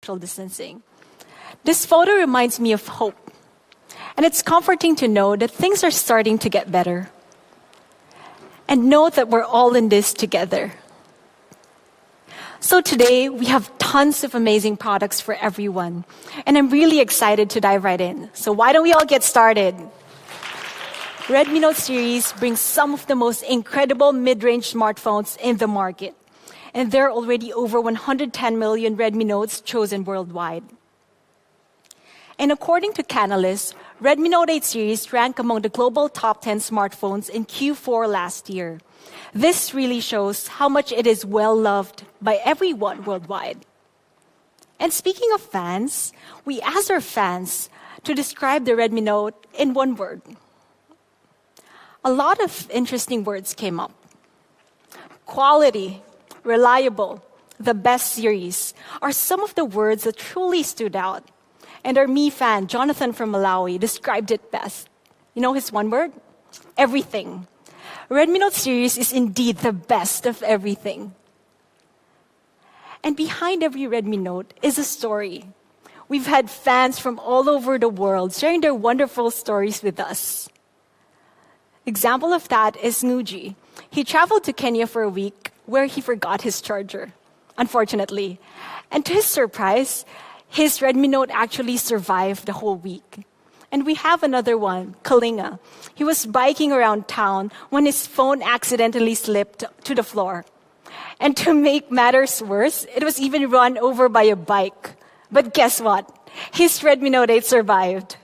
social distancing. This photo reminds me of hope. And it's comforting to know that things are starting to get better. And know that we're all in this together. So today, we have tons of amazing products for everyone. And I'm really excited to dive right in. So why don't we all get started? Redmi Note series brings some of the most incredible mid-range smartphones in the market. And there are already over 110 million Redmi Notes chosen worldwide. And according to Canalys, Redmi Note 8 series ranked among the global top 10 smartphones in Q4 last year. This really shows how much it is well-loved by everyone worldwide. And speaking of fans, we asked our fans to describe the Redmi Note in one word. A lot of interesting words came up. Quality, reliable, the best series are some of the words that truly stood out. And our Mi fan, Jonathan from Malawi, described it best. You know his one word? Everything. Redmi Note series is indeed the best of everything. And behind every Redmi Note is a story. We've had fans from all over the world sharing their wonderful stories with us. Example of that is Nguji. He traveled to Kenya for a week where he forgot his charger, unfortunately. And to his surprise, his Redmi Note actually survived the whole week. And we have another one, Kalinga. He was biking around town when his phone accidentally slipped to the floor. And to make matters worse, it was even run over by a bike. But guess what? His Redmi Note 8 survived.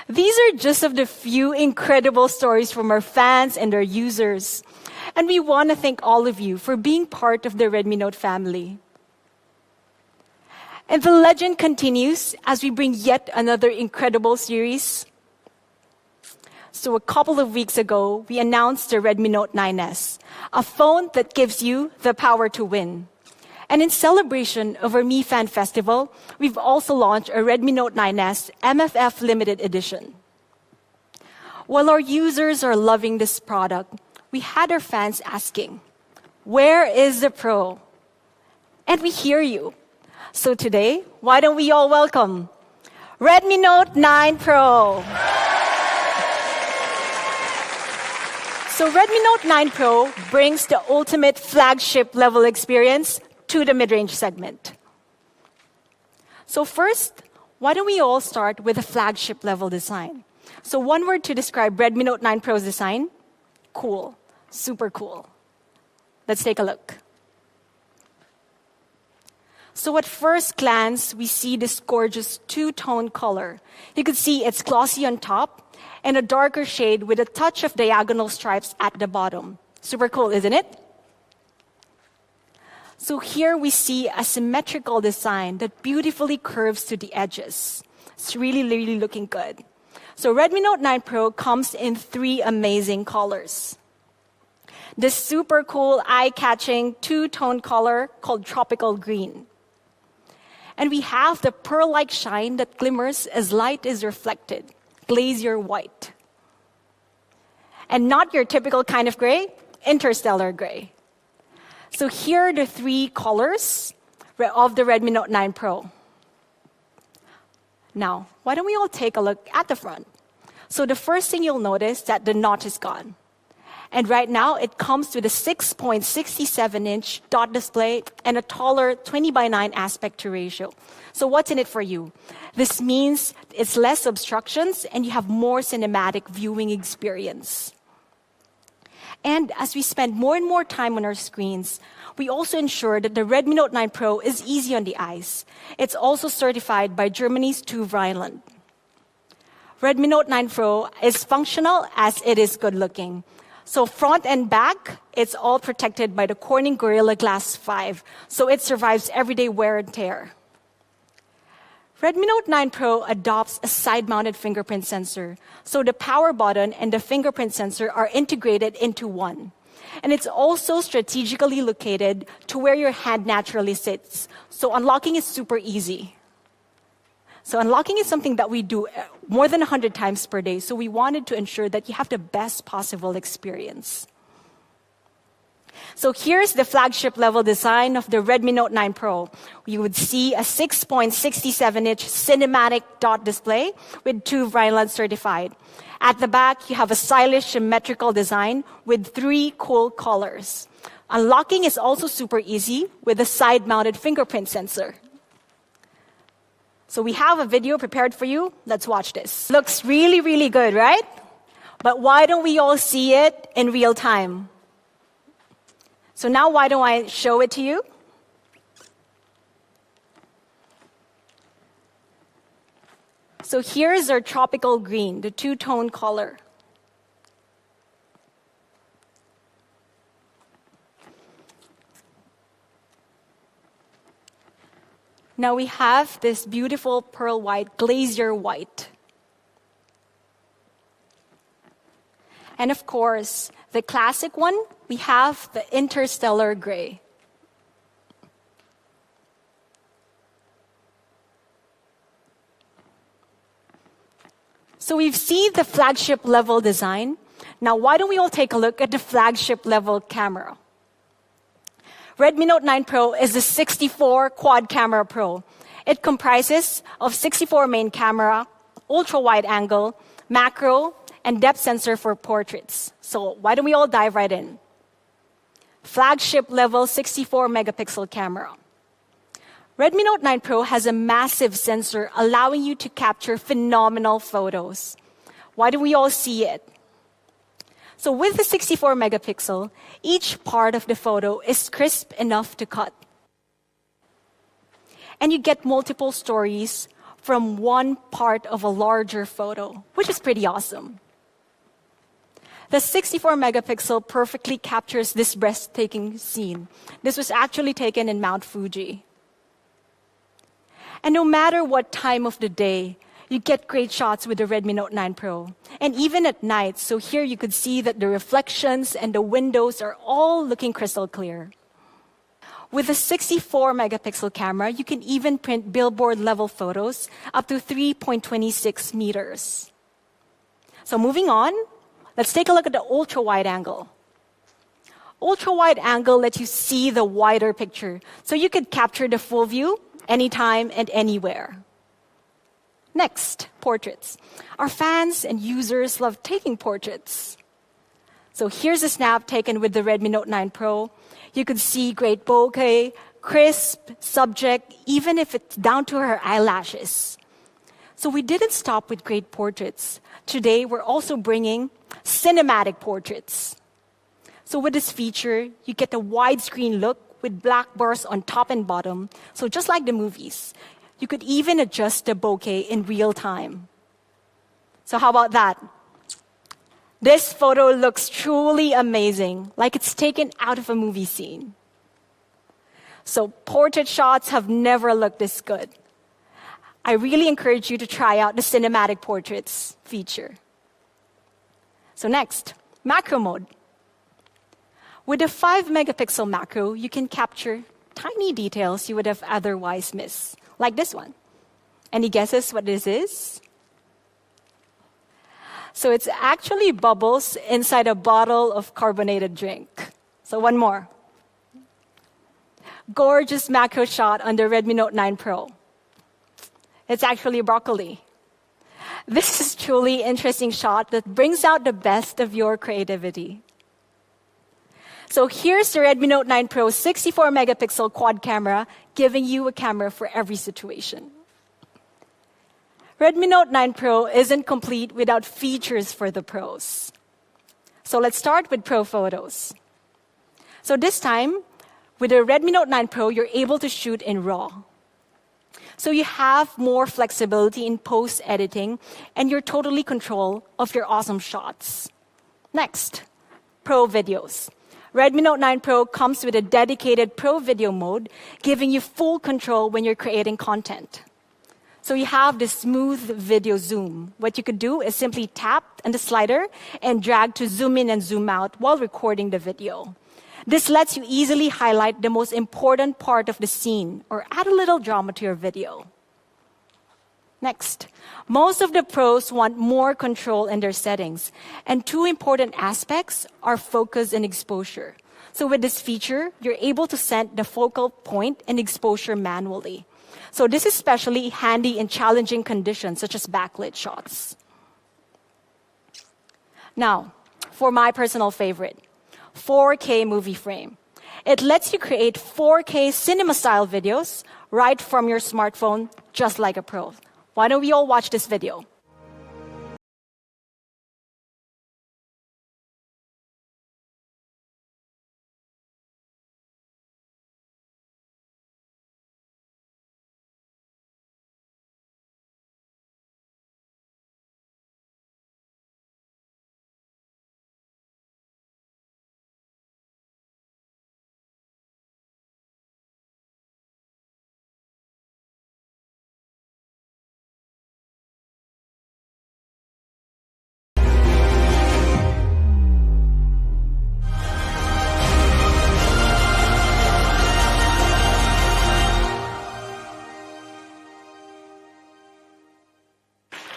These are just of the few incredible stories from our fans and our users. And we want to thank all of you for being part of the Redmi Note family. And the legend continues as we bring yet another incredible series. So a couple of weeks ago, we announced the Redmi Note 9S, a phone that gives you the power to win. And in celebration of our Mi Fan Festival, we've also launched a Redmi Note 9S MFF Limited Edition. While our users are loving this product, we had our fans asking, where is the Pro? And we hear you. So today, why don't we all welcome Redmi Note 9 Pro. So Redmi Note 9 Pro brings the ultimate flagship level experience to the mid-range segment. So first, why don't we all start with a flagship level design? So one word to describe Redmi Note 9 Pro's design, cool, super cool. Let's take a look. So at first glance, we see this gorgeous two-tone color. You can see it's glossy on top and a darker shade with a touch of diagonal stripes at the bottom. Super cool, isn't it? So here we see a symmetrical design that beautifully curves to the edges. It's really, really looking good. So Redmi Note 9 Pro comes in 3 amazing colors. This super cool, eye-catching two-tone color called Tropical Green. And we have the pearl-like shine that glimmers as light is reflected, glacier white. And not your typical kind of gray, interstellar gray. So here are the 3 colors of the Redmi Note 9 Pro. Now, why don't we all take a look at the front? So the first thing you'll notice is that the notch is gone. And right now, it comes with a 6.67-inch dot display and a taller 20:9 aspect ratio. So what's in it for you? This means it's less obstructions and you have more cinematic viewing experience. And as we spend more and more time on our screens, we also ensure that the Redmi Note 9 Pro is easy on the eyes. It's also certified by Germany's TÜV Rheinland. Redmi Note 9 Pro is functional as it is good-looking. So front and back, it's all protected by the Corning Gorilla Glass 5, so it survives everyday wear and tear. Redmi Note 9 Pro adopts a side-mounted fingerprint sensor, so the power button and the fingerprint sensor are integrated into one. And it's also strategically located to where your hand naturally sits, so unlocking is super easy. So unlocking is something that we do more than 100 times per day, so we wanted to ensure that you have the best possible experience. So here's the flagship level design of the Redmi Note 9 Pro. You would see a 6.67-inch cinematic dot display with 2 Rhineland certified. At the back, you have a stylish symmetrical design with 3 cool colors. Unlocking is also super easy with a side-mounted fingerprint sensor. So we have a video prepared for you. Let's watch this. Looks really, really good, right? But why don't we all see it in real time? So now why don't I show it to you? So here's our tropical green, the 2-tone color. Now we have this beautiful pearl white, glazier white. And of course, the classic one, we have the interstellar gray. So we've seen the flagship level design. Now why don't we all take a look at the flagship level camera? Redmi Note 9 Pro is the 64 quad camera Pro. It comprises of 64 main camera, ultra wide angle, macro, and depth sensor for portraits. So why don't we all dive right in? Flagship level 64 megapixel camera. Redmi Note 9 Pro has a massive sensor allowing you to capture phenomenal photos. Why don't we all see it? So with the 64 megapixel, each part of the photo is crisp enough to cut. And you get multiple stories from one part of a larger photo, which is pretty awesome. The 64 megapixel perfectly captures this breathtaking scene. This was actually taken in Mount Fuji. And no matter what time of the day, you get great shots with the Redmi Note 9 Pro. And even at night, so here you could see that the reflections and the windows are all looking crystal clear. With a 64 megapixel camera, you can even print billboard level photos up to 3.26 meters. So moving on, let's take a look at the ultra wide angle. Ultra wide angle lets you see the wider picture, so you could capture the full view anytime and anywhere. Next, portraits. Our fans and users love taking portraits. So here's a snap taken with the Redmi Note 9 Pro. You could see great bokeh, crisp, subject, even if it's down to her eyelashes. So we didn't stop with great portraits. Today, we're also bringing cinematic portraits. So with this feature, you get a widescreen look with black bars on top and bottom. So just like the movies, you could even adjust the bokeh in real time. So how about that? This photo looks truly amazing, like it's taken out of a movie scene. So portrait shots have never looked this good. I really encourage you to try out the cinematic portraits feature. So next, macro mode. With a 5 megapixel macro, you can capture tiny details you would have otherwise missed, like this one. Any guesses what this is? So it's actually bubbles inside a bottle of carbonated drink. So one more. Gorgeous macro shot on the Redmi Note 9 Pro. It's actually broccoli. This is truly interesting shot that brings out the best of your creativity. So here's the Redmi Note 9 Pro 64 megapixel quad camera, giving you a camera for every situation. Redmi Note 9 Pro isn't complete without features for the pros. So let's start with Pro Photos. So this time, with the Redmi Note 9 Pro, you're able to shoot in RAW. So you have more flexibility in post-editing, and you're totally control of your awesome shots. Next, Pro Videos. Redmi Note 9 Pro comes with a dedicated Pro Video mode, giving you full control when you're creating content. So you have this smooth video zoom. What you could do is simply tap on the slider and drag to zoom in and zoom out while recording the video. This lets you easily highlight the most important part of the scene or add a little drama to your video. Next, most of the pros want more control in their settings, and two important aspects are focus and exposure. So with this feature, you're able to set the focal point and exposure manually. So this is especially handy in challenging conditions such as backlit shots. Now, for my personal favorite, 4K movie frame. It lets you create 4K cinema-style videos right from your smartphone, just like a pro. Why don't we all watch this video?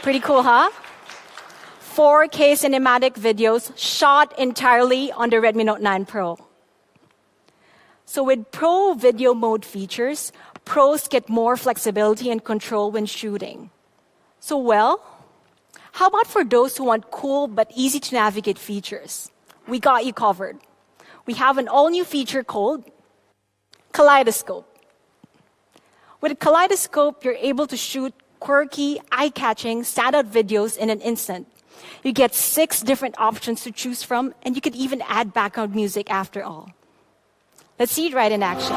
Pretty cool, huh? 4K cinematic videos shot entirely on the Redmi Note 9 Pro. So with Pro video mode features, pros get more flexibility and control when shooting. So well, how about for those who want cool but easy to navigate features? We got you covered. We have an all-new feature called Kaleidoscope. With a Kaleidoscope, you're able to shoot quirky, eye-catching, standout videos in an instant. You get 6 different options to choose from, and you could even add background music after all. Let's see it right in action.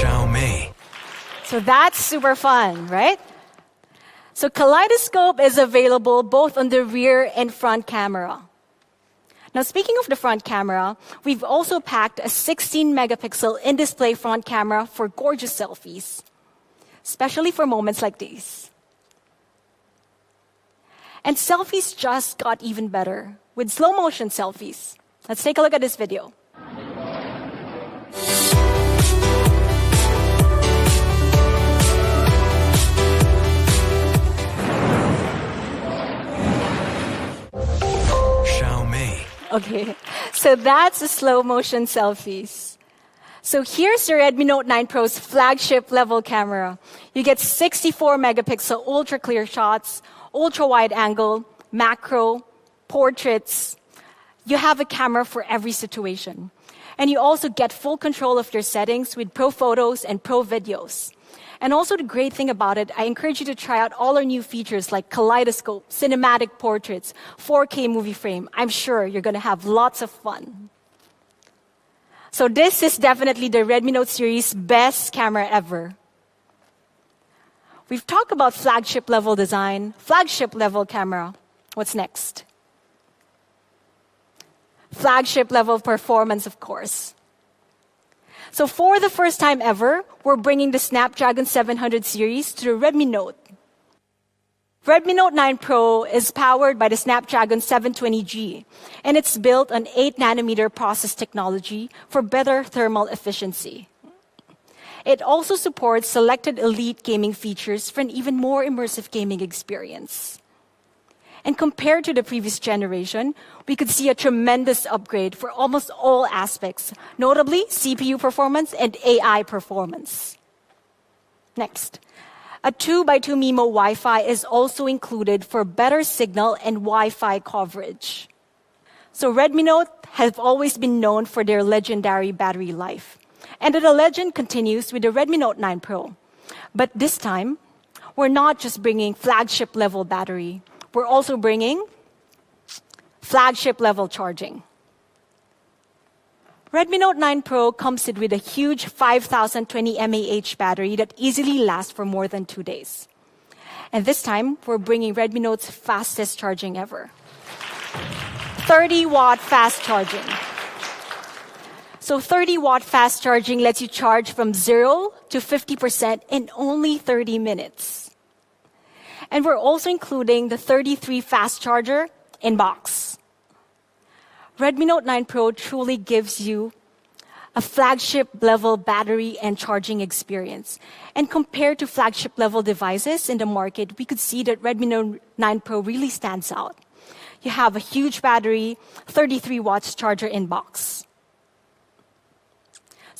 Xiaomi. So that's super fun, right? So Kaleidoscope is available both on the rear and front camera. Now, speaking of the front camera, we've also packed a 16-megapixel in-display front camera for gorgeous selfies, especially for moments like these. And selfies just got even better with slow-motion selfies. Let's take a look at this video. Okay, so that's the slow motion selfies. So here's the Redmi Note 9 Pro's flagship level camera. You get 64 megapixel ultra clear shots, ultra wide angle, macro, portraits. You have a camera for every situation. And you also get full control of your settings with Pro Photos and Pro Videos. And also the great thing about it, I encourage you to try out all our new features like Kaleidoscope, Cinematic Portraits, 4K Movie Frame. I'm sure you're going to have lots of fun. So this is definitely the Redmi Note series' best camera ever. We've talked about flagship level design, flagship level camera. What's next? Flagship level performance, of course. So for the first time ever, we're bringing the Snapdragon 700 series to the Redmi Note. Redmi Note 9 Pro is powered by the Snapdragon 720G, and it's built on 8-nanometer process technology for better thermal efficiency. It also supports selected elite gaming features for an even more immersive gaming experience. And compared to the previous generation, we could see a tremendous upgrade for almost all aspects, notably CPU performance and AI performance. Next, a 2x2 MIMO Wi-Fi is also included for better signal and Wi-Fi coverage. So Redmi Note have always been known for their legendary battery life. And the legend continues with the Redmi Note 9 Pro. But this time, we're not just bringing flagship level battery. We're also bringing flagship level charging. Redmi Note 9 Pro comes with a huge 5020 mAh battery that easily lasts for more than 2 days. And this time, we're bringing Redmi Note's fastest charging ever. 30-watt fast charging. So 30-watt fast charging lets you charge from 0 to 50% in only 30 minutes. And we're also including the 33 fast charger in box. Redmi Note 9 Pro truly gives you a flagship level battery and charging experience. And compared to flagship level devices in the market, we could see that Redmi Note 9 Pro really stands out. You have a huge battery, 33 watts charger in box.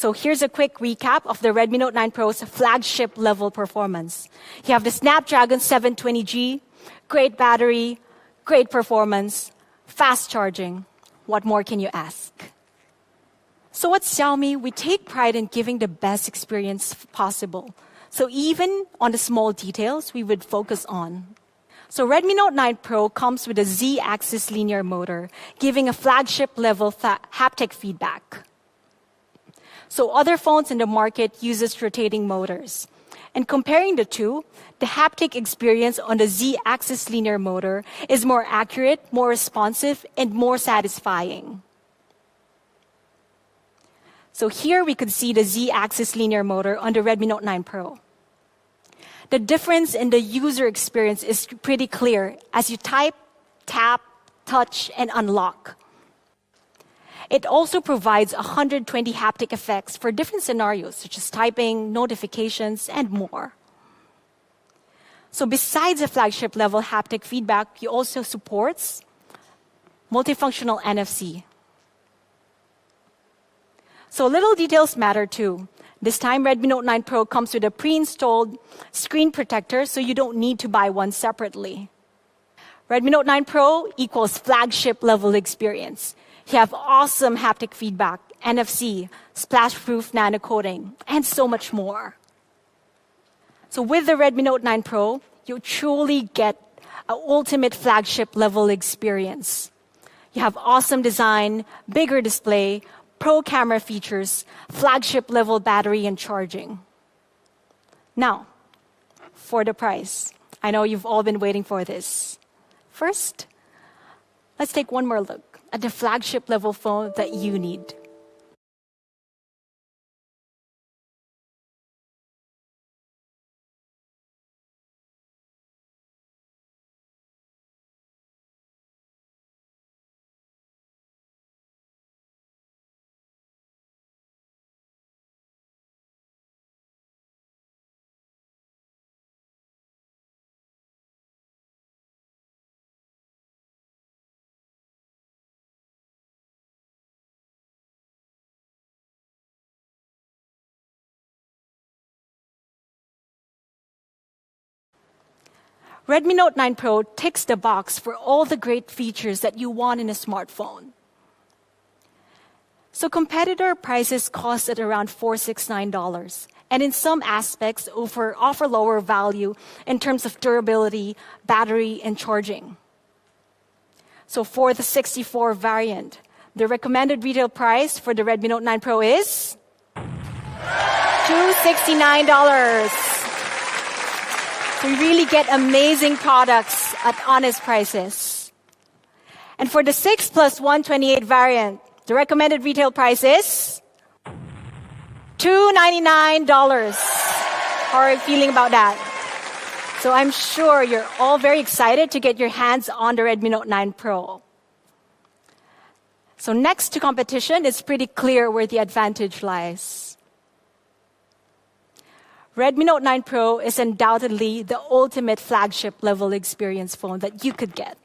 So here's a quick recap of the Redmi Note 9 Pro's flagship level performance. You have the Snapdragon 720G, great battery, great performance, fast charging. What more can you ask? So at Xiaomi, we take pride in giving the best experience possible. So even on the small details, we would focus on. So Redmi Note 9 Pro comes with a Z-axis linear motor, giving a flagship level haptic feedback. So other phones in the market uses rotating motors. And comparing the two, the haptic experience on the Z-axis linear motor is more accurate, more responsive, and more satisfying. So here we could see the Z-axis linear motor on the Redmi Note 9 Pro. The difference in the user experience is pretty clear as you type, tap, touch, and unlock. It also provides 120 haptic effects for different scenarios, such as typing, notifications, and more. So besides the flagship level haptic feedback, it also supports multifunctional NFC. So little details matter too. This time, Redmi Note 9 Pro comes with a pre-installed screen protector, so you don't need to buy one separately. Redmi Note 9 Pro equals flagship level experience. You have awesome haptic feedback, NFC, splash-proof nano coating, and so much more. So with the Redmi Note 9 Pro, you truly get an ultimate flagship level experience. You have awesome design, bigger display, pro camera features, flagship level battery and charging. Now, for the price. I know you've all been waiting for this. First, let's take one more look at the flagship level phone that you need. Redmi Note 9 Pro ticks the box for all the great features that you want in a smartphone. So competitor prices cost at around $469, and in some aspects offer lower value in terms of durability, battery, and charging. So for the 64 variant, the recommended retail price for the Redmi Note 9 Pro is $269. We really get amazing products at honest prices. And for the 6 plus 128 variant, the recommended retail price is $299. How are you feeling about that? So I'm sure you're all very excited to get your hands on the Redmi Note 9 Pro. So next to competition, it's pretty clear where the advantage lies. Redmi Note 9 Pro is undoubtedly the ultimate flagship level experience phone that you could get.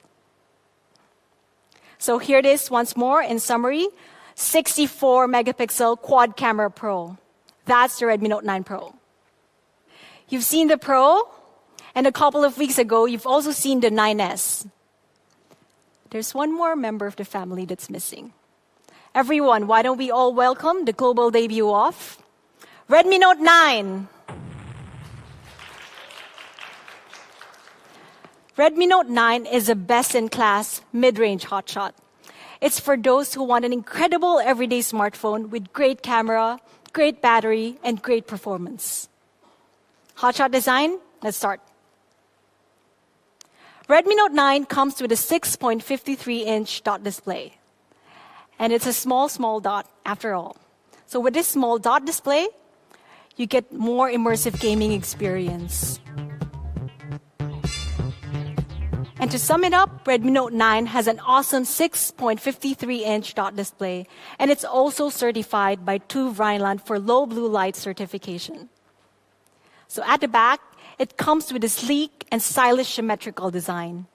So here it is once more in summary, 64 megapixel quad camera Pro. That's the Redmi Note 9 Pro. You've seen the Pro, and a couple of weeks ago, you've also seen the 9S. There's one more member of the family that's missing. Everyone, why don't we all welcome the global debut of Redmi Note 9. Redmi Note 9 is a best-in-class mid-range hotshot. It's for those who want an incredible everyday smartphone with great camera, great battery, and great performance. Hotshot design? Let's start. Redmi Note 9 comes with a 6.53-inch dot display. And it's a small dot after all. So with this small dot display, you get more immersive gaming experience. And to sum it up, Redmi Note 9 has an awesome 6.53-inch dot display, and it's also certified by TÜV Rheinland for low blue light certification. So at the back, it comes with a sleek and stylish symmetrical design,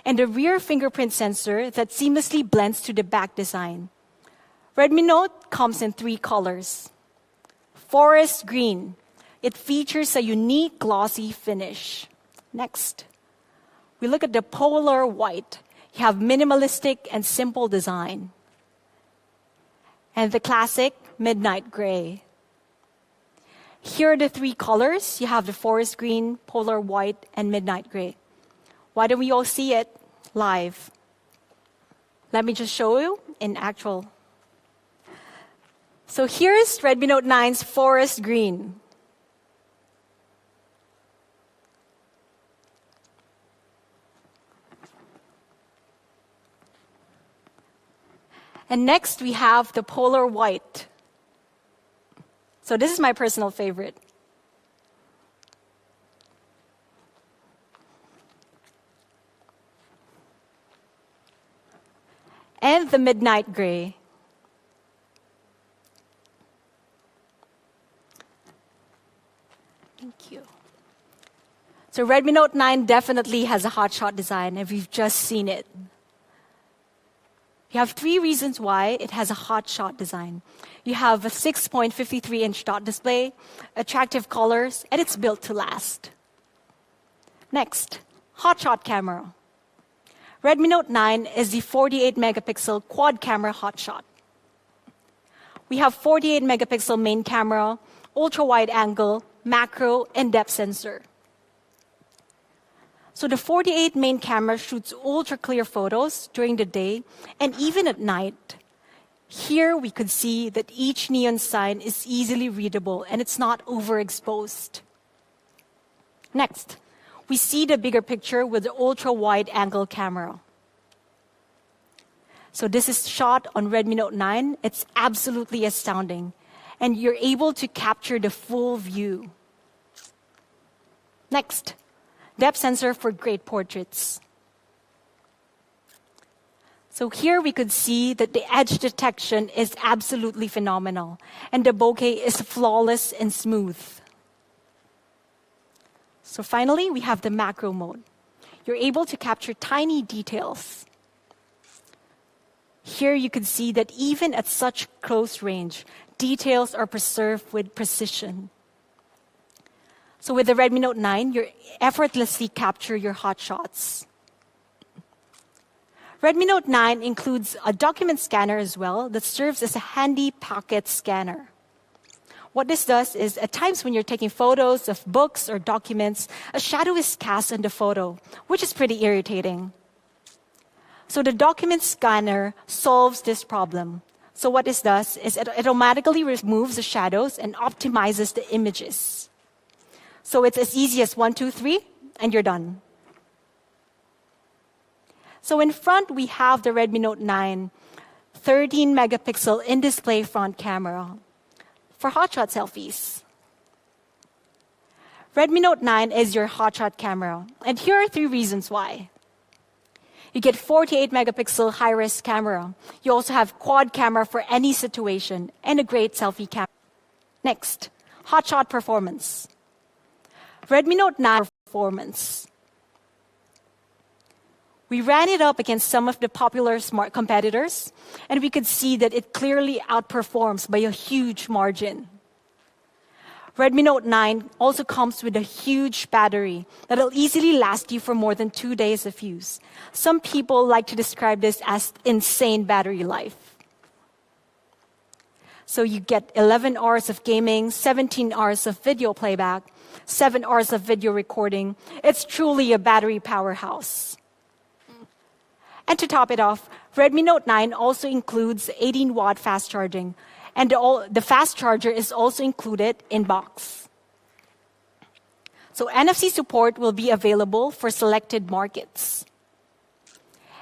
and a rear fingerprint sensor that seamlessly blends to the back design. Redmi Note comes in 3 colors. Forest green. It features a unique glossy finish. Next, we look at the polar white. You have minimalistic and simple design. And the classic midnight gray. Here are the 3 colors. You have the forest green, polar white, and midnight gray. Why don't we all see it live? Let me just show you in actual. So here's Redmi Note 9's forest green. And next we have the polar white. So this is my personal favorite. And the midnight gray. Thank you. So Redmi Note 9 definitely has a hotshot design, and we've just seen it. You have 3 reasons why it has a hotshot design. You have a 6.53-inch dot display, attractive colors, and it's built to last. Next, hotshot camera. Redmi Note 9 is the 48-megapixel quad camera hotshot. We have 48-megapixel main camera, ultra-wide angle, macro, and depth sensor. So the 48 main camera shoots ultra-clear photos during the day and even at night. Here we could see that each neon sign is easily readable and it's not overexposed. Next, we see the bigger picture with the ultra-wide angle camera. So this is shot on Redmi Note 9. It's absolutely astounding. And you're able to capture the full view. Next, depth sensor for great portraits. So here we could see that the edge detection is absolutely phenomenal, and the bokeh is flawless and smooth. So finally, we have the macro mode. You're able to capture tiny details. Here you can see that even at such close range, details are preserved with precision. So with the Redmi Note 9, you effortlessly capture your hotshots. Redmi Note 9 includes a document scanner as well that serves as a handy pocket scanner. What this does is, at times when you're taking photos of books or documents, a shadow is cast on the photo, which is pretty irritating. So the document scanner solves this problem. So what this does is it automatically removes the shadows and optimizes the images. So it's as easy as 1, 2, 3, and you're done. So in front, we have the Redmi Note 9 13-megapixel in-display front camera for hotshot selfies. Redmi Note 9 is your hotshot camera, and here are 3 reasons why. You get 48-megapixel high-res camera. You also have quad camera for any situation, and a great selfie camera. Next, hotshot performance. Redmi Note 9 performance. We ran it up against some of the popular smart competitors, and we could see that it clearly outperforms by a huge margin. Redmi Note 9 also comes with a huge battery that'll easily last you for more than 2 days of use. Some people like to describe this as insane battery life. So you get 11 hours of gaming, 17 hours of video playback, 7 hours of video recording. It's truly a battery powerhouse. And to top it off, Redmi Note 9 also includes 18-watt fast charging, and the fast charger is also included in box. So NFC support will be available for selected markets.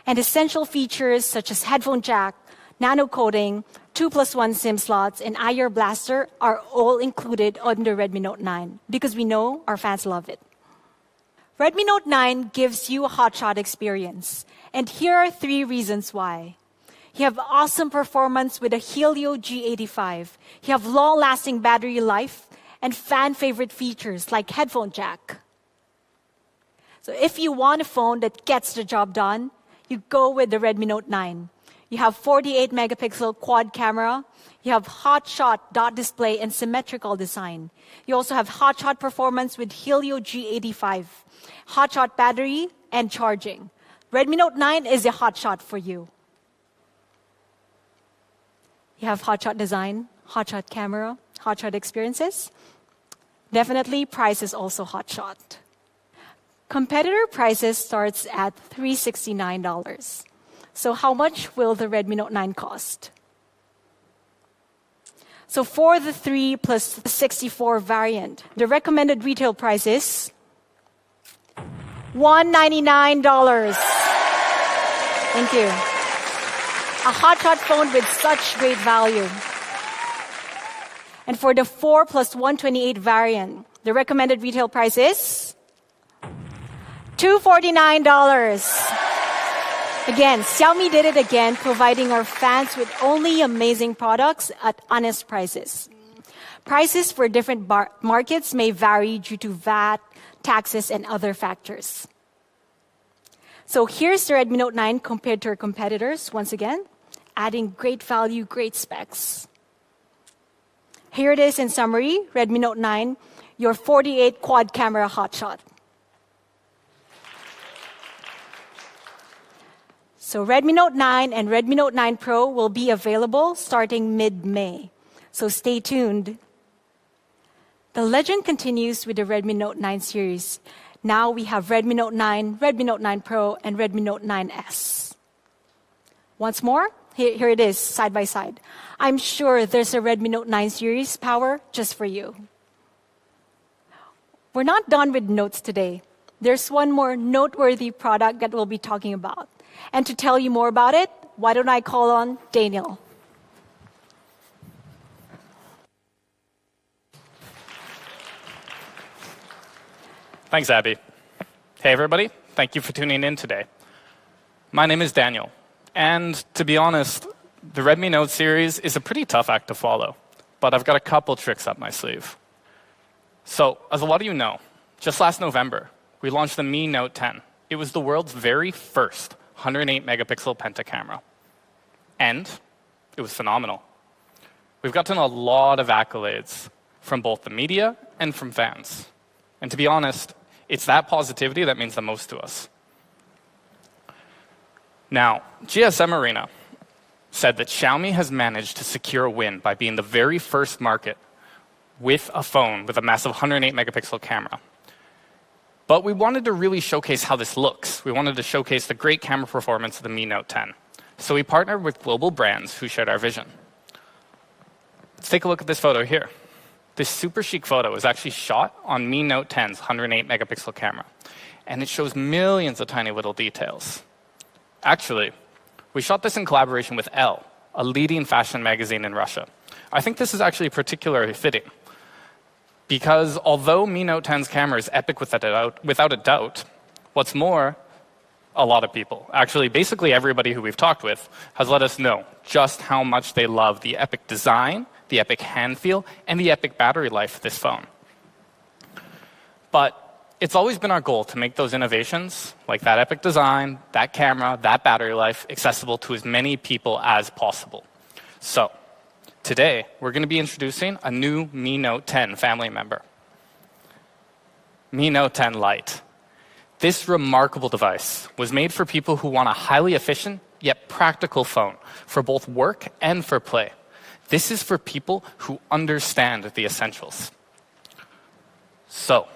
And essential features such as headphone jack, nano coating, 2+1 SIM slots, and IR Blaster are all included on the Redmi Note 9 because we know our fans love it. Redmi Note 9 gives you a hotshot experience, and here are 3 reasons why. You have awesome performance with a Helio G85. You have long-lasting battery life and fan-favorite features like headphone jack. So if you want a phone that gets the job done, you go with the Redmi Note 9. You have 48-megapixel quad camera. You have hotshot dot display and symmetrical design. You also have hotshot performance with Helio G85, hotshot battery, and charging. Redmi Note 9 is a hotshot for you. You have hotshot design, hotshot camera, hotshot experiences. Definitely, price is also hotshot. Competitor prices starts at $369. So how much will the Redmi Note 9 cost? So for the 3 plus 64 variant, the recommended retail price is $199. Thank you. A hotshot phone with such great value. And for the 4 plus 128 variant, the recommended retail price is $249. Again, Xiaomi did it again, providing our fans with only amazing products at honest prices. Prices for different markets may vary due to VAT, taxes, and other factors. So here's the Redmi Note 9 compared to our competitors, once again, adding great value, great specs. Here it is in summary, Redmi Note 9, your 48 quad camera hotshot. So Redmi Note 9 and Redmi Note 9 Pro will be available starting mid-May. So stay tuned. The legend continues with the Redmi Note 9 series. Now we have Redmi Note 9, Redmi Note 9 Pro, and Redmi Note 9S. Once more, here it is, side by side. I'm sure there's a Redmi Note 9 series power just for you. We're not done with notes today. There's one more noteworthy product that we'll be talking about. And to tell you more about it, why don't I call on Daniel? Thanks, Abby. Hey, everybody. Thank you for tuning in today. My name is Daniel. And to be honest, the Redmi Note series is a pretty tough act to follow. But I've got a couple tricks up my sleeve. So, as a lot of you know, just last November, we launched the Mi Note 10. It was the world's very first 108-megapixel penta camera. And it was phenomenal. We've gotten a lot of accolades from both the media and from fans. And to be honest, it's that positivity that means the most to us. Now, GSM Arena said that Xiaomi has managed to secure a win by being the very first market with a phone with a massive 108-megapixel camera. But we wanted to really showcase how this looks. We wanted to showcase the great camera performance of the Mi Note 10. So we partnered with global brands who shared our vision. Let's take a look at this photo here. This super chic photo is actually shot on Mi Note 10's 108-megapixel camera. And it shows millions of tiny little details. Actually, we shot this in collaboration with Elle, a leading fashion magazine in Russia. I think this is actually particularly fitting. Because although Mi Note 10's camera is epic without a doubt, what's more, a lot of people, actually basically everybody who we've talked with, has let us know just how much they love the epic design, the epic hand feel, and the epic battery life of this phone. But it's always been our goal to make those innovations, like that epic design, that camera, that battery life, accessible to as many people as possible. So, today, we're going to be introducing a new Mi Note 10 family member. Mi Note 10 Lite. This remarkable device was made for people who want a highly efficient yet practical phone for both work and for play. This is for people who understand the essentials. So,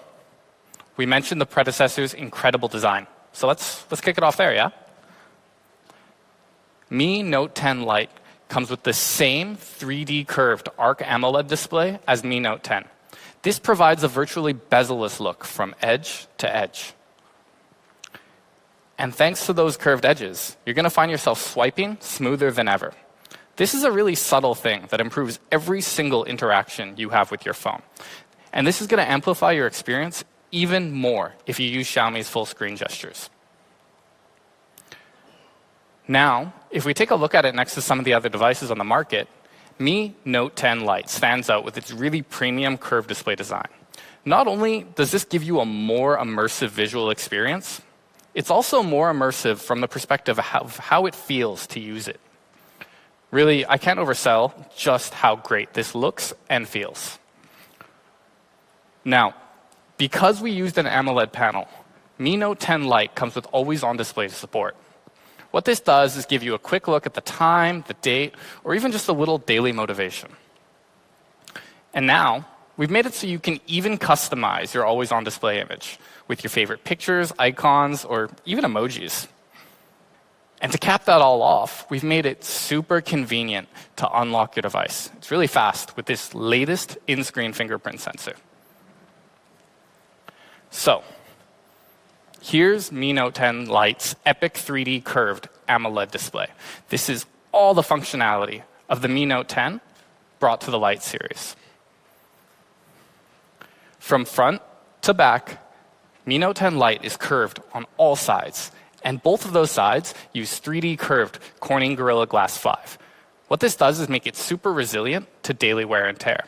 we mentioned the predecessor's incredible design. So let's kick it off there, yeah? Mi Note 10 Lite comes with the same 3D curved ARC AMOLED display as Mi Note 10. This provides a virtually bezel-less look from edge to edge. And thanks to those curved edges, you're going to find yourself swiping smoother than ever. This is a really subtle thing that improves every single interaction you have with your phone. And this is going to amplify your experience even more if you use Xiaomi's full screen gestures. Now, if we take a look at it next to some of the other devices on the market, Mi Note 10 Lite stands out with its really premium curved display design. Not only does this give you a more immersive visual experience, it's also more immersive from the perspective of how it feels to use it. Really, I can't oversell just how great this looks and feels. Now, because we used an AMOLED panel, Mi Note 10 Lite comes with always-on display support. What this does is give you a quick look at the time, the date, or even just a little daily motivation. And now, we've made it so you can even customize your always-on display image with your favorite pictures, icons, or even emojis. And to cap that all off, we've made it super convenient to unlock your device. It's really fast with this latest in-screen fingerprint sensor. So, here's Mi Note 10 Lite's epic 3D curved AMOLED display. This is all the functionality of the Mi Note 10 brought to the Lite series. From front to back, Mi Note 10 Lite is curved on all sides, and both of those sides use 3D curved Corning Gorilla Glass 5. What this does is make it super resilient to daily wear and tear.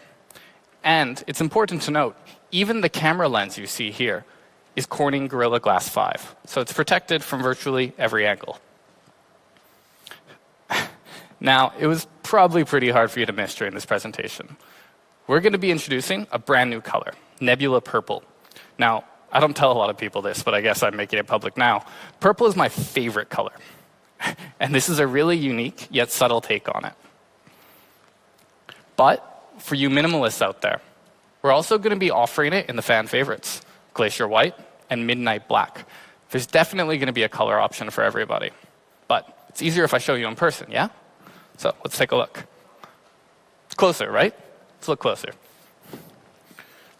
And it's important to note, even the camera lens you see here is Corning Gorilla Glass 5, so it's protected from virtually every angle. Now, it was probably pretty hard for you to miss during this presentation. We're going to be introducing a brand new color, Nebula Purple. Now, I don't tell a lot of people this, but I guess I'm making it public now. Purple is my favorite color. And this is a really unique yet subtle take on it. But for you minimalists out there, we're also going to be offering it in the fan favorites, Glacier White and Midnight Black. There's definitely going to be a color option for everybody. But it's easier if I show you in person, yeah? So let's take a look. It's closer, right? Let's look closer.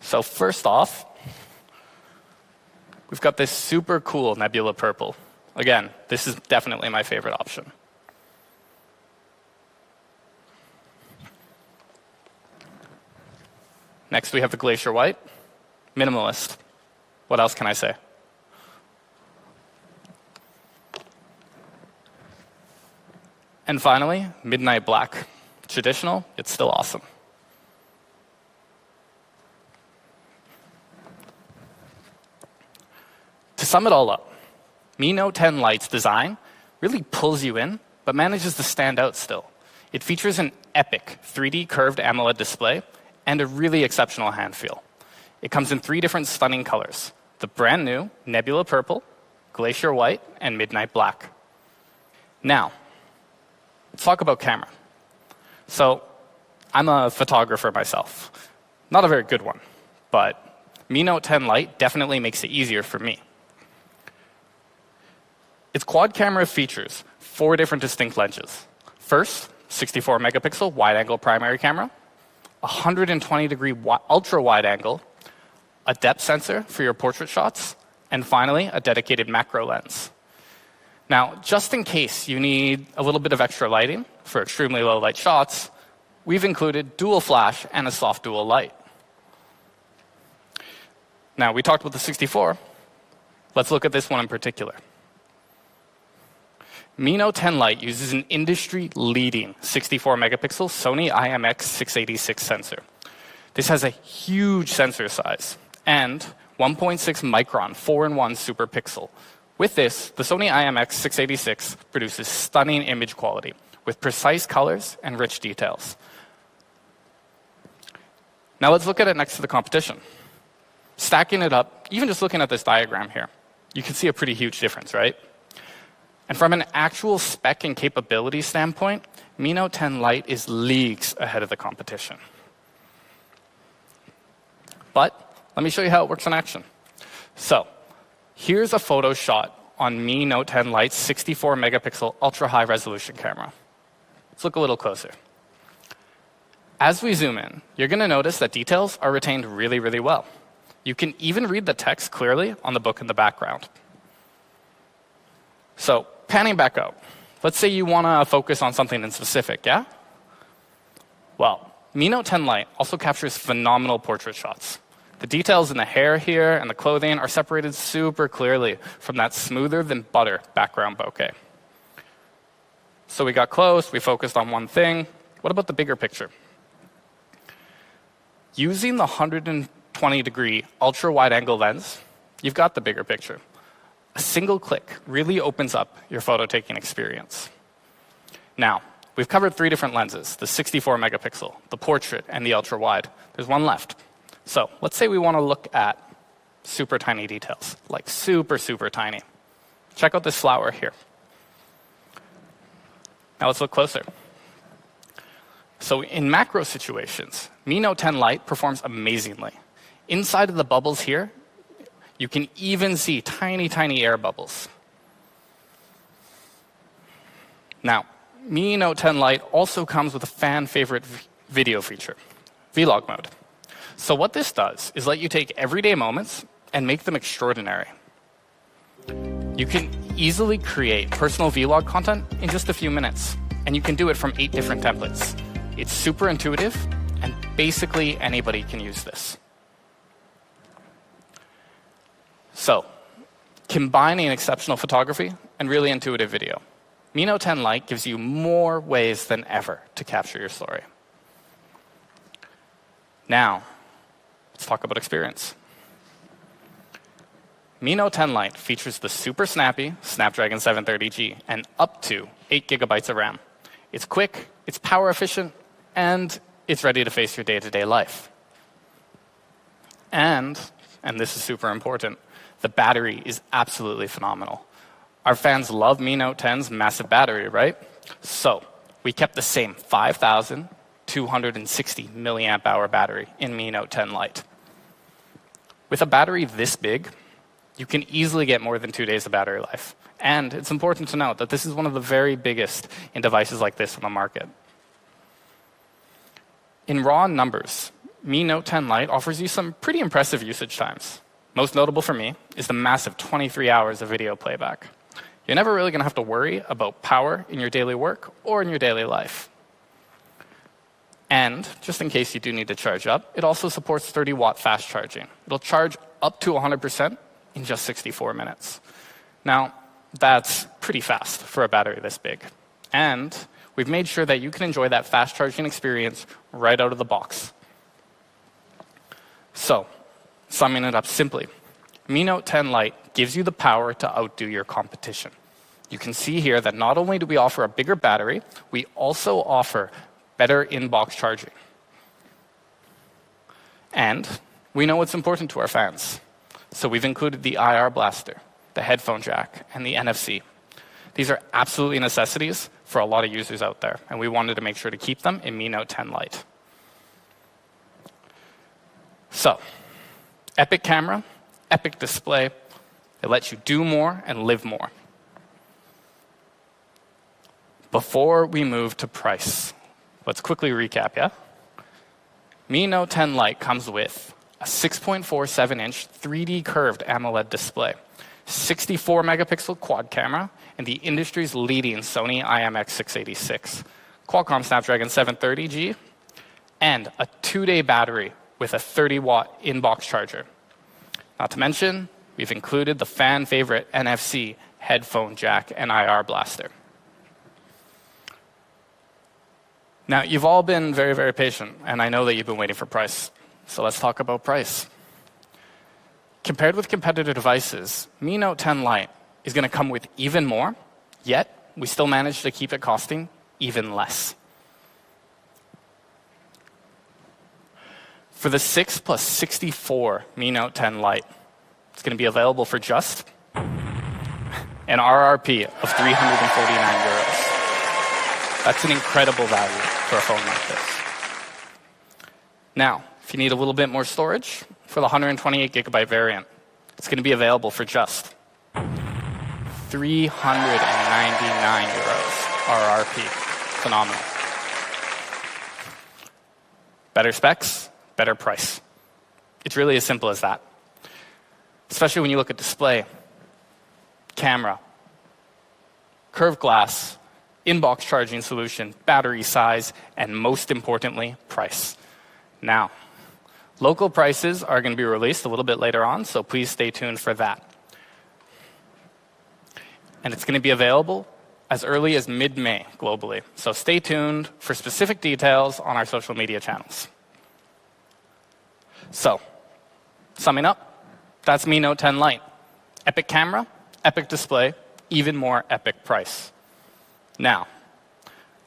So first off, we've got this super cool Nebula Purple. Again, this is definitely my favorite option. Next, we have the Glacier White. Minimalist. What else can I say? And finally, Midnight Black. Traditional, it's still awesome. To sum it all up, Mi Note 10 Lite's design really pulls you in, but manages to stand out still. It features an epic 3D curved AMOLED display and a really exceptional hand feel. It comes in 3 different stunning colors: the brand new Nebula Purple, Glacier White, and Midnight Black. Now, let's talk about camera. So, I'm a photographer myself. Not a very good one, but Mi Note 10 Lite definitely makes it easier for me. Its quad camera features 4 different distinct lenses. First, 64 megapixel wide-angle primary camera, 120-degree ultra-wide angle, a depth sensor for your portrait shots, and finally, a dedicated macro lens. Now, just in case you need a little bit of extra lighting for extremely low light shots, we've included dual flash and a soft dual light. Now, we talked about the 64. Let's look at this one in particular. Mi Note 10 Lite uses an industry-leading 64-megapixel Sony IMX686 sensor. This has a huge sensor size and 1.6 micron 4-in-1 super pixel. With this, the Sony IMX686 produces stunning image quality with precise colors and rich details. Now let's look at it next to the competition. Stacking it up, even just looking at this diagram here, you can see a pretty huge difference, right? And from an actual spec and capability standpoint, Mi Note 10 Lite is leagues ahead of the competition. But let me show you how it works in action. So here's a photo shot on Mi Note 10 Lite's 64-megapixel ultra-high resolution camera. Let's look a little closer. As we zoom in, you're going to notice that details are retained really, really well. You can even read the text clearly on the book in the background. So, panning back out, let's say you want to focus on something in specific, yeah? Well, Mi Note 10 Lite also captures phenomenal portrait shots. The details in the hair here and the clothing are separated super clearly from that smoother than butter background bokeh. So we got close, we focused on one thing. What about the bigger picture? Using the 120-degree ultra-wide angle lens, you've got the bigger picture. A single click really opens up your photo taking experience. Now, we've covered 3 different lenses, the 64 megapixel, the portrait, and the ultra-wide. There's one left. So let's say we want to look at super tiny details, like super, super tiny. Check out this flower here. Now let's look closer. So in macro situations, Mi Note 10 Lite performs amazingly. Inside of the bubbles here, you can even see tiny, tiny air bubbles. Now, Mi Note 10 Lite also comes with a fan favorite video feature, vlog mode. So what this does is let you take everyday moments and make them extraordinary. You can easily create personal vlog content in just a few minutes, and you can do it from 8 different templates. It's super intuitive, and basically anybody can use this. So, combining exceptional photography and really intuitive video, Mi Note 10 Lite gives you more ways than ever to capture your story. Now, let's talk about experience. Mi Note 10 Lite features the super snappy Snapdragon 730G and up to 8 gigabytes of RAM. It's quick, it's power efficient, and it's ready to face your day-to-day life. And this is super important, the battery is absolutely phenomenal. Our fans love Mi Note 10's massive battery, right? So we kept the same 5,260 milliamp hour battery in Mi Note 10 Lite. With a battery this big, you can easily get more than 2 days of battery life. And it's important to note that this is one of the very biggest in devices like this on the market. In raw numbers, Mi Note 10 Lite offers you some pretty impressive usage times. Most notable for me is the massive 23 hours of video playback. You're never really going to have to worry about power in your daily work or in your daily life. And just in case you do need to charge up, it also supports 30-watt fast charging. It'll charge up to 100% in just 64 minutes. Now, that's pretty fast for a battery this big. And we've made sure that you can enjoy that fast charging experience right out of the box. So, summing it up simply, Mi Note 10 Lite gives you the power to outdo your competition. You can see here that not only do we offer a bigger battery, we also offer better in-box charging. And we know what's important to our fans. So we've included the IR blaster, the headphone jack, and the NFC. These are absolutely necessities for a lot of users out there, and we wanted to make sure to keep them in Mi Note 10 Lite. So, epic camera, epic display. It lets you do more and live more. Before we move to price, let's quickly recap, yeah? Mi Note 10 Lite comes with a 6.47-inch 3D curved AMOLED display, 64 megapixel quad camera, and the industry's leading Sony IMX686, Qualcomm Snapdragon 730G, and a 2-day battery with a 30-watt in-box charger. Not to mention, we've included the fan favorite NFC headphone jack and IR blaster. Now, you've all been very, very patient, and I know that you've been waiting for price. So let's talk about price. Compared with competitor devices, Mi Note 10 Lite is going to come with even more, yet we still managed to keep it costing even less. For the 6 plus 64 Mi Note 10 Lite, it's going to be available for just an RRP of 349 euros. That's an incredible value for a phone like this. Now, if you need a little bit more storage, for the 128 gigabyte variant, it's going to be available for just 399 euros RRP. Phenomenal. Better specs, better price. It's really as simple as that. Especially when you look at display, camera, curved glass, inbox charging solution, battery size, and most importantly, price. Now, local prices are going to be released a little bit later on, so please stay tuned for that. And it's going to be available as early as mid-May globally. So stay tuned for specific details on our social media channels. So, summing up, that's Mi Note 10 Lite. Epic camera, epic display, even more epic price. Now,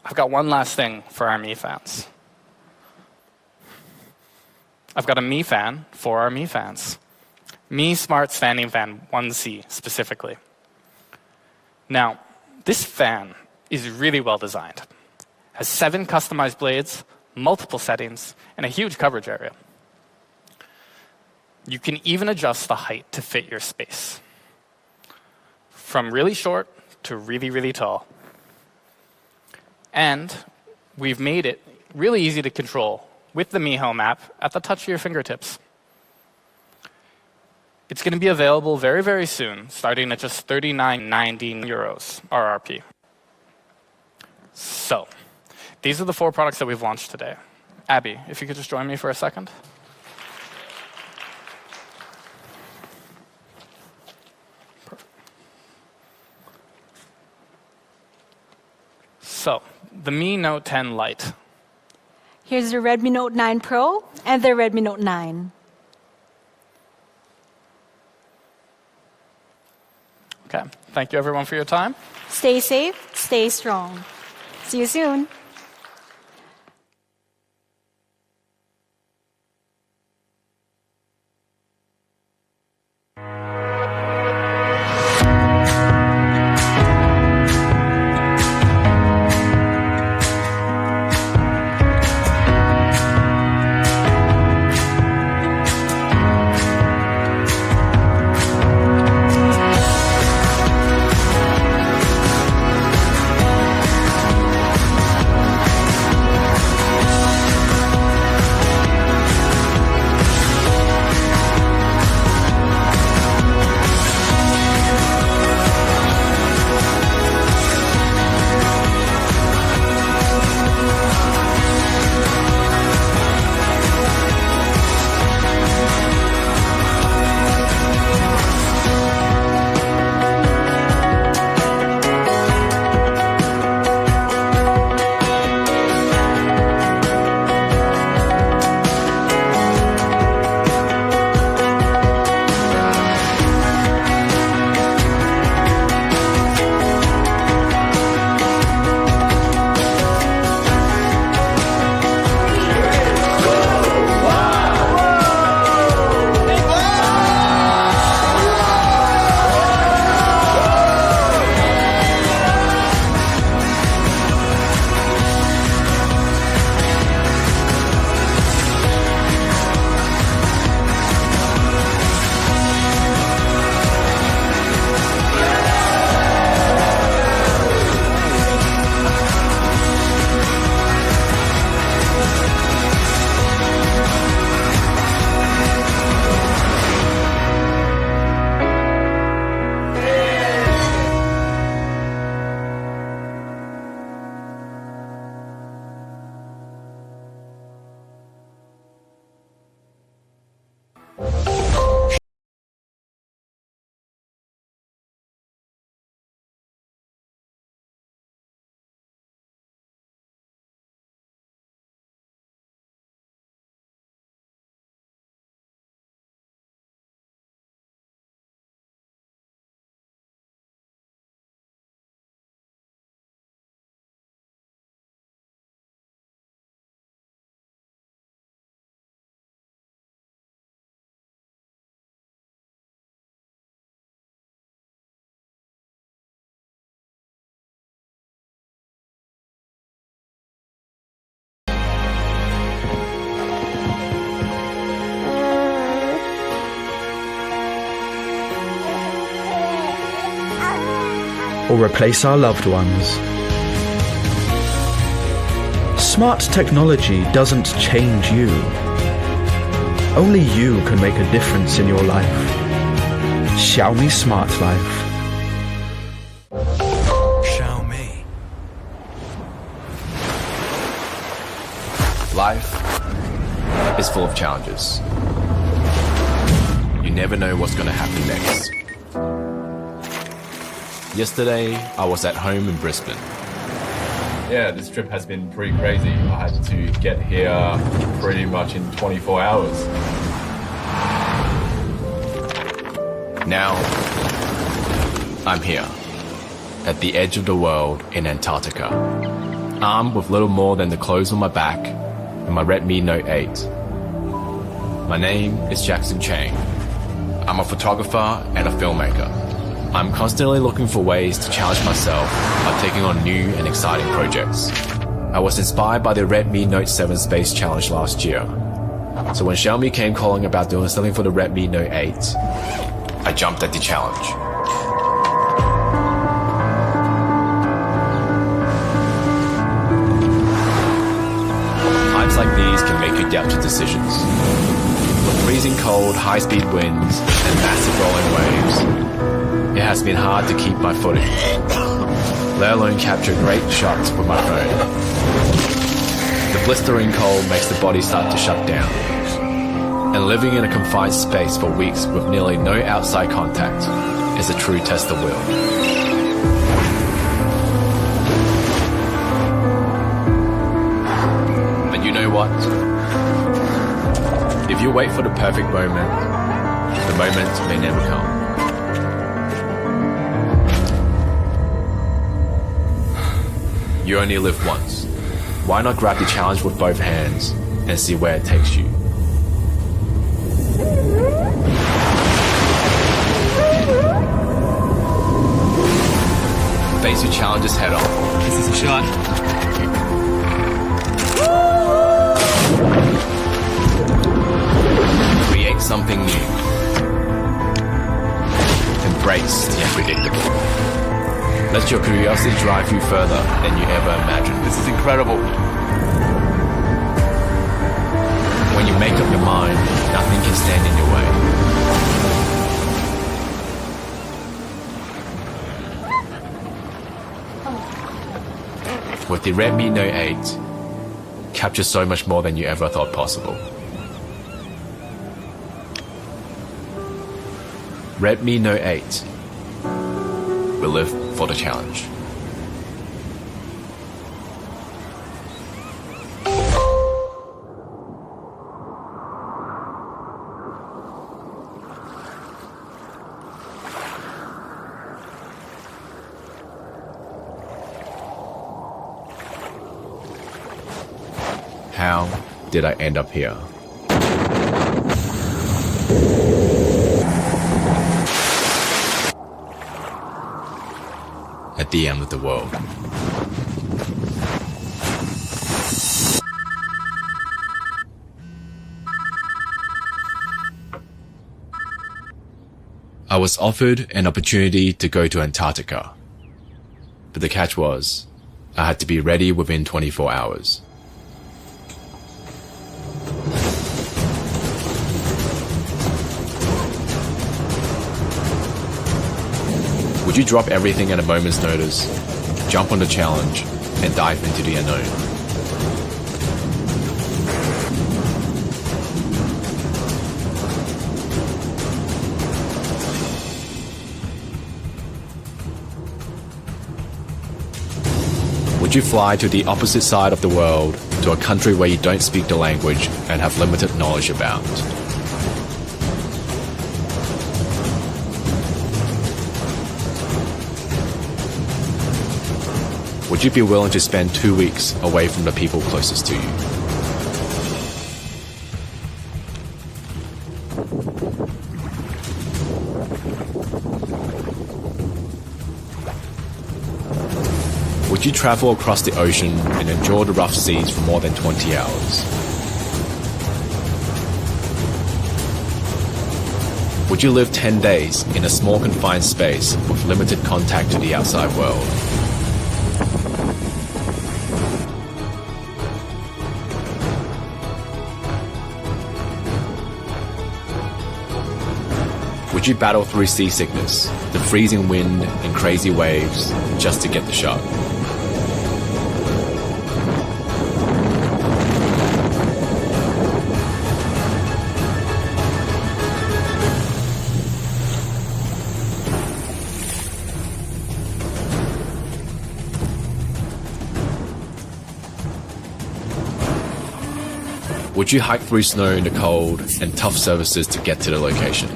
I've got one last thing for our Mi fans. I've got a Mi fan for our Mi fans. Mi Smart Standing Fan 1C specifically. Now, this fan is really well designed. Has 7 customized blades, multiple settings, and a huge coverage area. You can even adjust the height to fit your space. From really short to really, really tall. And we've made it really easy to control with the Mi Home app at the touch of your fingertips. It's going to be available very, very soon, starting at just €39.90 RRP. So, these are the 4 products that we've launched today. Abby, if you could just join me for a second. Perfect. So, the Mi Note 10 Lite. Here's the Redmi Note 9 Pro and the Redmi Note 9. Okay, thank you everyone for your time. Stay safe, stay strong. See you soon. Or replace our loved ones. Smart technology doesn't change you. Only you can make a difference in your life. Xiaomi Smart Life. Xiaomi. Life is full of challenges. You never know what's going to happen next. Yesterday, I was at home in Brisbane. Yeah, this trip has been pretty crazy. I had to get here pretty much in 24 hours. Now, I'm here, at the edge of the world in Antarctica, armed with little more than the clothes on my back and my Redmi Note 8. My name is Jackson Chang. I'm a photographer and a filmmaker. I'm constantly looking for ways to challenge myself by taking on new and exciting projects. I was inspired by the Redmi Note 7 Space Challenge last year. So when Xiaomi came calling about doing something for the Redmi Note 8, I jumped at the challenge. Times like these can make you doubt your decisions. With freezing cold, high-speed winds, and massive rolling waves, it has been hard to keep my footing, let alone capture great shots with my phone. The blistering cold makes the body start to shut down, and living in a confined space for weeks with nearly no outside contact is a true test of will. But you know what? If you wait for the perfect moment, the moment may never come. You only live once. Why not grab the challenge with both hands and see where it takes you? Face your challenges head on. This is a shot. Create something new. Embrace the unpredictable. Let your curiosity drive you further than you ever imagined. This is incredible. When you make up your mind, nothing can stand in your way. With the Redmi Note 8, capture so much more than you ever thought possible. Redmi Note 8 will live for the challenge. How did I end up here? At the end of the world. I was offered an opportunity to go to Antarctica, but the catch was, I had to be ready within 24 hours. Would you drop everything at a moment's notice, jump on the challenge, and dive into the unknown? Would you fly to the opposite side of the world, to a country where you don't speak the language and have limited knowledge about? Would you be willing to spend 2 weeks away from the people closest to you? Would you travel across the ocean and endure the rough seas for more than 20 hours? Would you live 10 days in a small confined space with limited contact to the outside world? Would you battle through seasickness, the freezing wind and crazy waves just to get the shot? Would you hike through snow in the cold and tough surfaces to get to the location?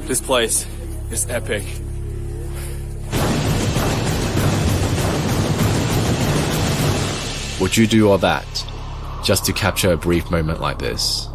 This place is epic. Would you do all that just to capture a brief moment like this?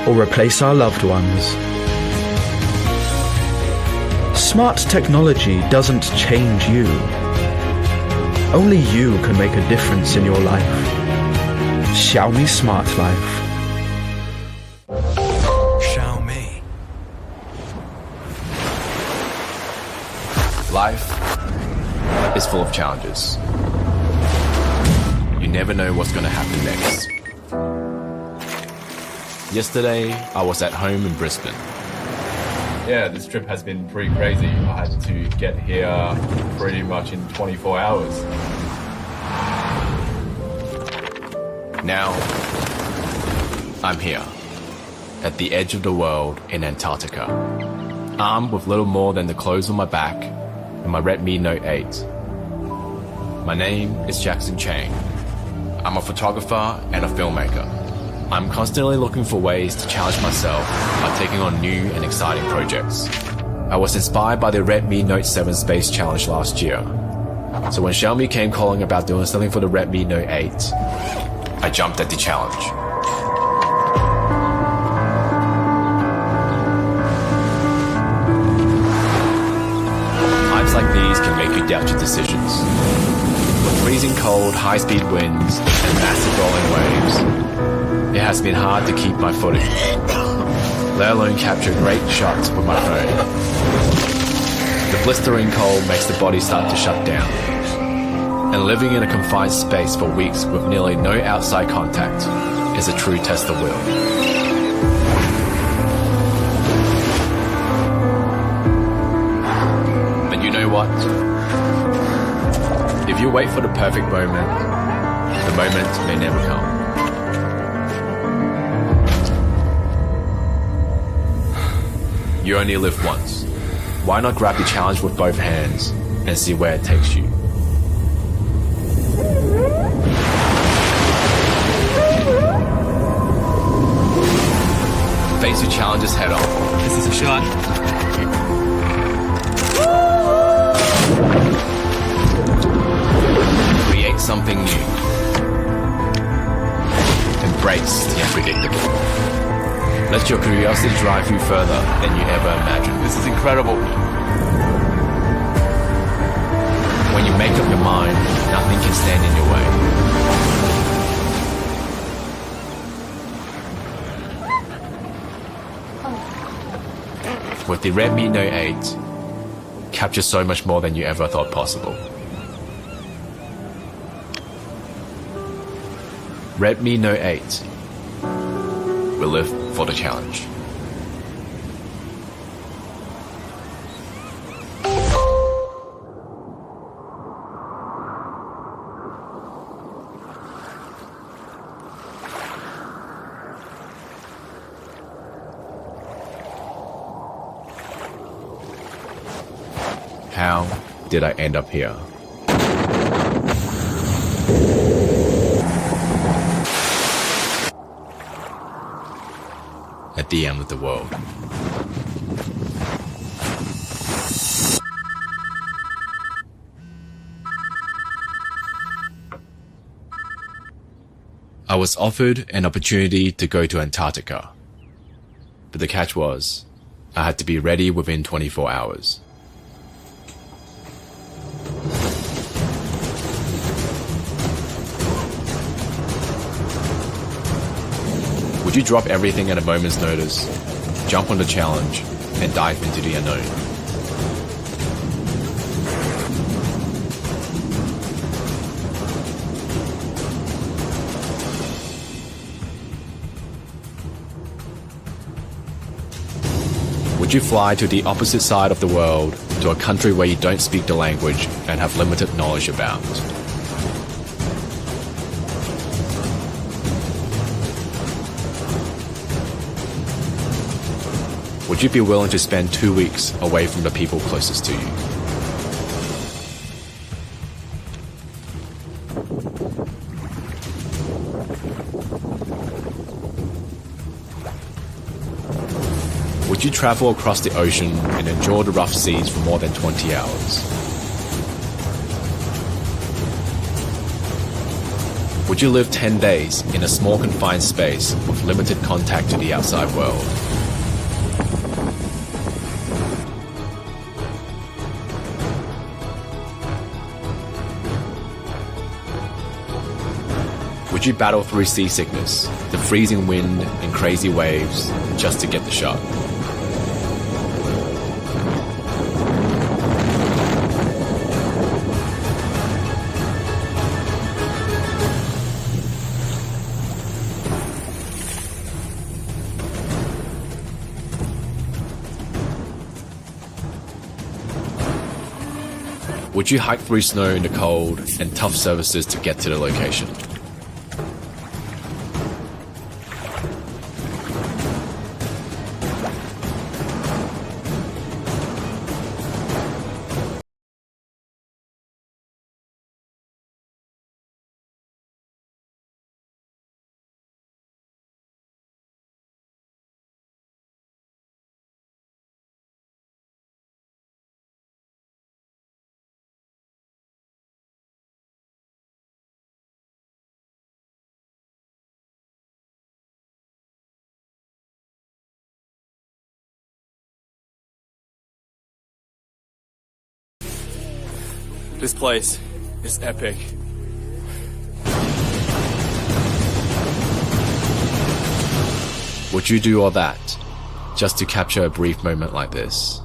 or replace our loved ones. Smart technology doesn't change you. Only you can make a difference in your life. Xiaomi Smart Life. Xiaomi. Life is full of challenges. You never know what's going to happen next. Yesterday, I was at home in Brisbane. Yeah, this trip has been pretty crazy. I had to get here pretty much in 24 hours. Now, I'm here, at the edge of the world in Antarctica, armed with little more than the clothes on my back and my Redmi Note 8. My name is Jackson Chang. I'm a photographer and a filmmaker. I'm constantly looking for ways to challenge myself by taking on new and exciting projects. I was inspired by the Redmi Note 7 Space Challenge last year. So when Xiaomi came calling about doing something for the Redmi Note 8, I jumped at the challenge. Times like these can make you doubt your decisions. With freezing cold, high-speed winds, and massive rolling waves, it has been hard to keep my footing, let alone capture great shots with my phone. The blistering cold makes the body start to shut down, and living in a confined space for weeks with nearly no outside contact is a true test of will. But you know what? If you wait for the perfect moment, the moment may never come. You only live once. Why not grab the challenge with both hands and see where it takes you? Face your challenges head on. This is a shot. Create something new. Embrace the unpredictable. Let your curiosity drive you further than you ever imagined. This is incredible. When you make up your mind, nothing can stand in your way. With the Redmi Note 8, capture so much more than you ever thought possible. Redmi Note 8 will live for the challenge. How did I end up here? At the end of the world. I was offered an opportunity to go to Antarctica, but the catch was, I had to be ready within 24 hours. Would you drop everything at a moment's notice, jump on the challenge, and dive into the unknown? Would you fly to the opposite side of the world, to a country where you don't speak the language and have limited knowledge about? Would you be willing to spend 2 weeks away from the people closest to you? Would you travel across the ocean and endure the rough seas for more than 20 hours? Would you live 10 days in a small confined space with limited contact to the outside world? Would you battle through seasickness, the freezing wind and crazy waves just to get the shot? Would you hike through snow in the cold and tough surfaces to get to the location? This place is epic. Would you do all that just to capture a brief moment like this?